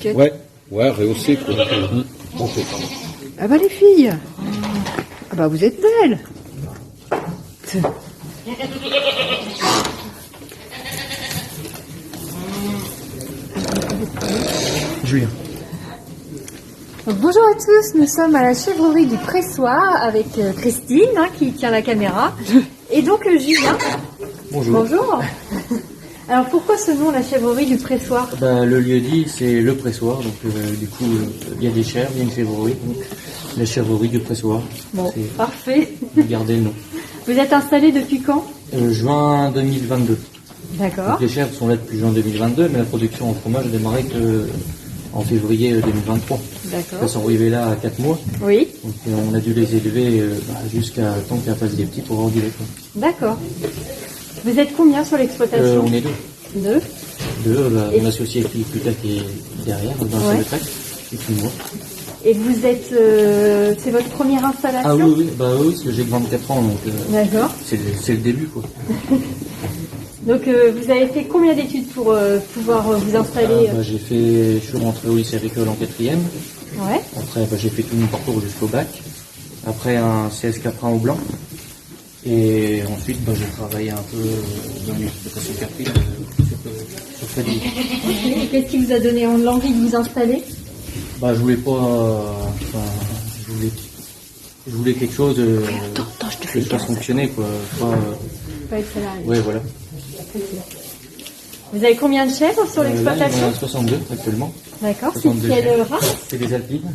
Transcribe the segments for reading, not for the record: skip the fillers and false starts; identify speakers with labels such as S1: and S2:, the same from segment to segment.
S1: étiquette.
S2: Ouais, rehaussé quoi. Ok.
S1: Ah bah les filles, ah bah vous êtes belles.
S3: Julien.
S4: Donc, bonjour à tous, nous sommes à la chèvrerie du Pressoir avec Christine qui tient la caméra et donc Julien.
S3: Bonjour.
S4: Bonjour. Alors pourquoi ce nom, la chèvrerie du Pressoir?
S3: Le lieu dit, c'est le pressoir, donc du coup il y a des chèvres, il y a une chèvrerie, donc la chèvrerie du pressoir.
S4: Bon, parfait.
S3: Gardez le nom.
S4: Vous êtes installé depuis quand?
S3: Juin 2022.
S4: D'accord.
S3: Donc les chèvres sont là depuis juin 2022, mais la production en fromage a démarré en février 2023.
S4: D'accord.
S3: Elles sont arrivées là à 4 mois,
S4: Oui.
S3: donc on a dû les élever jusqu'à temps qu'elles fassent des petits pour avoir du lait.
S4: D'accord. Vous êtes combien sur l'exploitation?
S3: On est deux.
S4: Deux.
S3: Mon associé Philippe qui est derrière, dans
S4: Ouais.
S3: le track, et puis moi.
S4: Et vous êtes, c'est votre première installation?
S3: Ah oui, parce que j'ai que 24 ans, donc
S4: D'accord.
S3: c'est le début quoi.
S4: Donc vous avez fait combien d'études pour pouvoir vous installer?
S3: Je suis rentré au lycée agricole en 4e.
S4: Ouais.
S3: Après j'ai fait tout mon parcours jusqu'au bac. Après un CS Caprin au blanc. Et ensuite j'ai travaillé un peu dans l'exploitation carpine sur Fadil.
S4: Et qu'est-ce qui vous a donné l'envie de vous installer?
S3: Je voulais pas. Je voulais quelque chose que je fasse fonctionner quoi.
S4: Pas être salarié.
S3: Ouais voilà.
S4: Ok. Vous avez combien de chèvres sur
S3: Là, il y
S4: l'exploitation?
S3: en a 62 actuellement.
S4: D'accord. C'est
S3: 62
S4: quelle
S3: chèvres.
S4: race?
S3: C'est des alpines.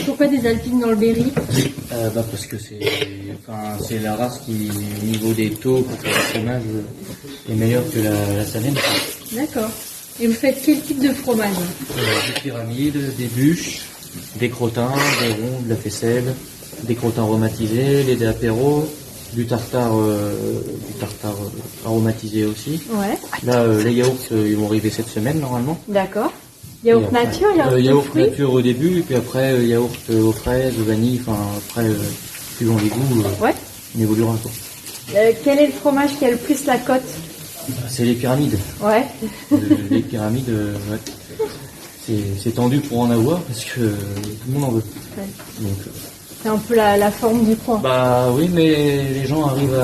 S4: Pourquoi des alpines dans le Berry?
S3: Parce que c'est la race qui, au niveau des taux pour faire le fromage, est meilleure que la Salem.
S4: D'accord. Et vous faites quel type de fromage?
S3: Des pyramides, des bûches, des crottins, des ronds, de la faisselle, des crottins aromatisés, les apéros, du tartare aromatisé aussi.
S4: Ouais.
S3: Là, les yaourts, ils vont arriver cette semaine normalement.
S4: D'accord. Yaourt nature,
S3: Yaourt
S4: fruits?
S3: nature au début, et puis après yaourt aux fraises, aux vanilles, après, suivant les goûts,
S4: Ouais.
S3: on évoluera un peu.
S4: Quel est le fromage qui a le plus la cote?
S3: C'est les pyramides.
S4: Ouais.
S3: Les pyramides, ouais. C'est tendu pour en avoir parce que tout le monde en veut.
S4: Ouais.
S3: Donc,
S4: C'est un peu la forme du coin.
S3: oui, mais les gens arrivent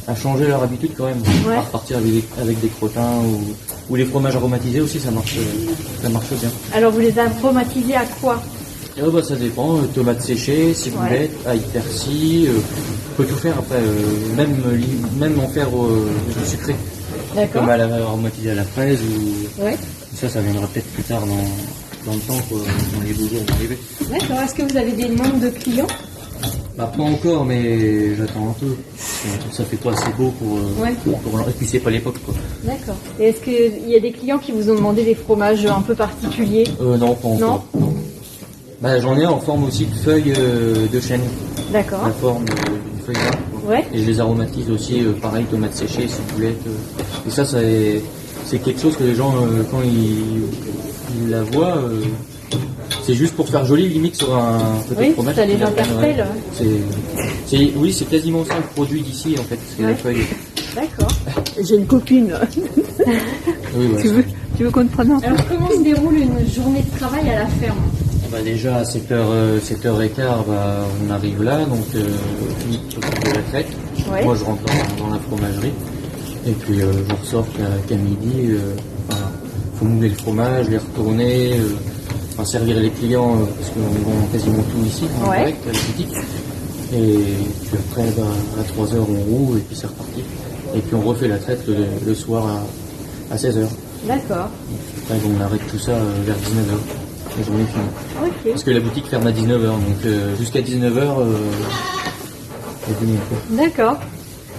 S3: à changer leur habitude quand même.
S4: Ouais.
S3: À repartir avec des crottins ou les fromages aromatisés aussi, ça marche bien.
S4: Alors vous les aromatisez à quoi?
S3: Ça dépend, tomates séchées, ciboulette, ail persil, on peut tout faire après, même en faire du sucré.
S4: D'accord.
S3: Comme aromatiser à la fraise
S4: Ouais.
S3: ça viendra peut-être plus tard dans le temps, quoi, dans les beaux jours vont arriver.
S4: D'accord. Est-ce que vous avez des demandes de clients?
S3: Pas encore, mais j'attends un peu. Ça fait pas assez beau pour et puis c'est pas l'époque quoi.
S4: D'accord. Et est-ce qu'il y a des clients qui vous ont demandé des fromages un peu particuliers?
S3: Non, pas encore. Non. J'en ai en forme aussi de feuilles de chêne.
S4: D'accord.
S3: La forme d'une feuille là.
S4: Ouais.
S3: Et je les aromatise aussi, pareil, tomates séchées, ciboulette. Et ça c'est quelque chose que les gens, quand ils la voient, c'est juste pour faire joli, limite sur un petit fromage.
S4: Ça les interpelle.
S3: Oui, c'est quasiment ça le produit d'ici en fait, c'est la feuille.
S4: D'accord.
S1: J'ai une copine.
S3: Oui,
S1: Tu veux qu'on te prenne un peu?
S4: Alors comment se déroule une journée de travail à la ferme?
S3: Déjà à 7h15, on arrive là, donc on s'occupe de la traite.
S4: Ouais.
S3: Moi je rentre dans la fromagerie et puis je ressors qu'à midi. Faut mouler le fromage, les retourner, servir les clients parce qu'on vend quasiment tout ici en direct à la boutique. Et puis après à 3h on roule et puis c'est reparti. Et puis on refait la traite le soir à 16h.
S4: D'accord.
S3: Après on arrête tout ça vers 19h. La journée finie.
S4: Ok.
S3: Parce que la boutique ferme à 19h, donc jusqu'à 19h,
S4: D'accord.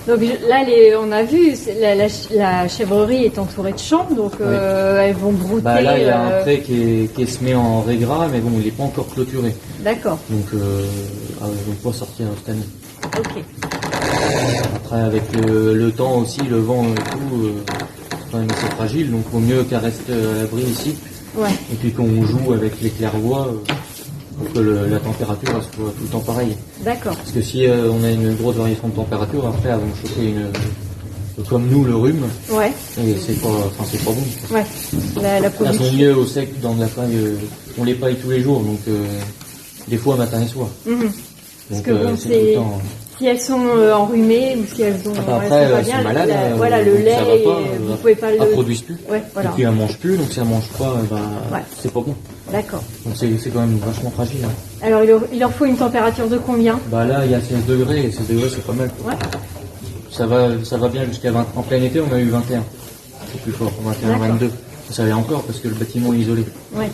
S4: Donc là, on a vu, la chèvrerie est entourée de champs, donc elles vont brouter.
S3: Là, il y a un pré qui se met en régras, mais bon, il n'est pas encore clôturé.
S4: D'accord.
S3: Donc, ils vont pas sortir cette année.
S4: Ok.
S3: Après, avec le temps aussi, le vent et tout, c'est quand même assez fragile, donc il vaut mieux qu'elle reste à l'abri ici.
S4: Ouais.
S3: Et puis qu'on joue avec les clairvoies pour que la température soit tout le temps pareille.
S4: D'accord.
S3: Parce que si on a une grosse variation de température, après elles vont choper comme nous, le rhume,
S4: Ouais,
S3: et c'est pas bon.
S4: ouais. La
S3: Elles sont
S4: production.
S3: mieux au sec dans de la paille, on les paille tous les jours, donc des fois matin et soir.
S4: Mhm.
S3: Donc
S4: que bon,
S3: c'est tout le temps.
S4: Si elles sont enrhumées ou si elles ont
S3: Après,
S4: elles sont pas
S3: elles
S4: bien,
S3: sont malades,
S4: voilà, le lait,
S3: ça va pas,
S4: vous pouvez pas le...
S3: elles produisent plus.
S4: Ouais, voilà.
S3: Et puis elles mangent plus, donc si elles mangent pas,
S4: Ouais.
S3: c'est pas bon.
S4: D'accord.
S3: Donc c'est quand même vachement fragile. Hein.
S4: Alors, il leur faut une température de combien?
S3: Bah là, il y a 16 degrés, et 16 degrés c'est pas mal.
S4: Ouais.
S3: Ça va bien jusqu'à 20. En plein été, on a eu 21. C'est plus fort, 21,
S4: D'accord.
S3: 22. Ça va encore parce que le bâtiment est isolé.
S4: Ouais.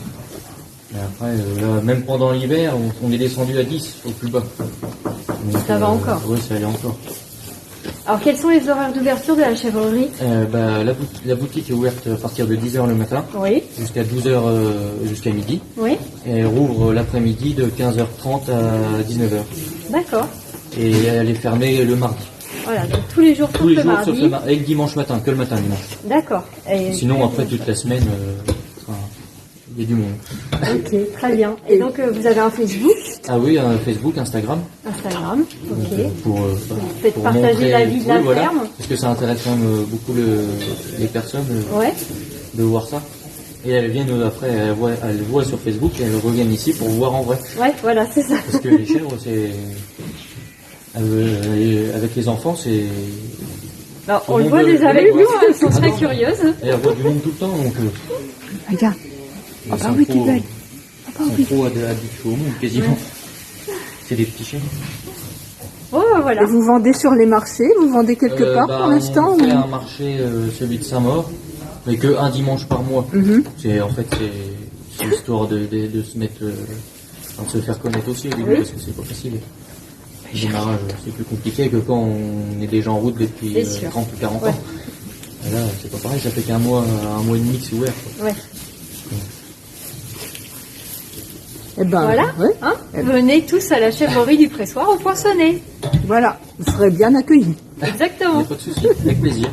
S3: Et après, là, même pendant l'hiver, on est descendu à 10 au plus bas. Donc,
S4: Ça va encore.
S3: Oui, ça allait encore.
S4: Alors, quels sont les horaires d'ouverture de la chèvrerie?
S3: La boutique est ouverte à partir de 10h le matin
S4: Oui.
S3: jusqu'à 12h jusqu'à midi.
S4: Oui.
S3: Et elle rouvre l'après-midi de 15h30 à 19h.
S4: D'accord.
S3: Et elle est fermée le mardi.
S4: Voilà, donc tous les jours
S3: Tous
S4: sauf
S3: les
S4: le
S3: jours
S4: mardi.
S3: sauf le mardi. Et le dimanche matin, que le matin dimanche.
S4: D'accord. Et-
S3: Sinon, après, toute la semaine, il y a du monde.
S4: Ok, très bien. Et donc, vous avez un Facebook,
S3: Ah oui, Facebook, Instagram.
S4: Instagram. Ok.
S3: Pour,
S4: Faites
S3: pour
S4: partager
S3: montrer-
S4: la vie de la
S3: oui, voilà,
S4: ferme.
S3: parce que ça intéresse quand même beaucoup les personnes
S4: Ouais.
S3: de voir ça. Et elles viennent après, elles voient sur Facebook et elles reviennent ici pour voir en vrai.
S4: Ouais, voilà, c'est ça.
S3: Parce que les chèvres, c'est... avec les enfants, c'est...
S4: Alors,
S3: Tout
S4: on
S3: le
S4: le
S3: monde
S4: voit
S3: veut-
S4: déjà avec
S3: veut
S4: nous,
S3: voir.
S4: elles sont
S3: Ah
S4: très
S3: non.
S4: curieuses.
S3: Et elles voient du monde tout le temps, donc...
S1: Regarde. Ah
S3: ils
S1: bah
S3: sont
S1: oui,
S3: trop-
S1: qu'ils veulent. Ah bah
S3: Ils
S1: oui.
S3: sont trop habitués au monde, quasiment. C'est des petits chiens.
S4: Oh, voilà.
S1: Et vous vendez sur les marchés? Vous vendez quelque part pour l'instant
S3: On fait
S1: ou...
S3: un marché, celui de Saint-Maur, mais que un dimanche par mois.
S1: Mhm.
S3: C'est histoire de se mettre, de se faire connaître aussi au début,
S4: Oui.
S3: parce que c'est pas facile. Le démarrage, c'est plus compliqué que quand on est déjà en route depuis
S4: C'est sûr.
S3: 30 ou 40
S4: Ouais.
S3: ans. Et là, c'est pas pareil, ça fait qu'un mois et demi que c'est ouvert. Quoi.
S4: Ouais.
S1: Eh ben,
S4: Voilà.
S1: ouais.
S4: Hein, venez tous à la chèvrerie du Pressoir au Poinçonnet.
S1: Voilà, vous serez bien accueillis.
S3: Il
S4: Exactement.
S3: n'y a pas de souci, avec plaisir.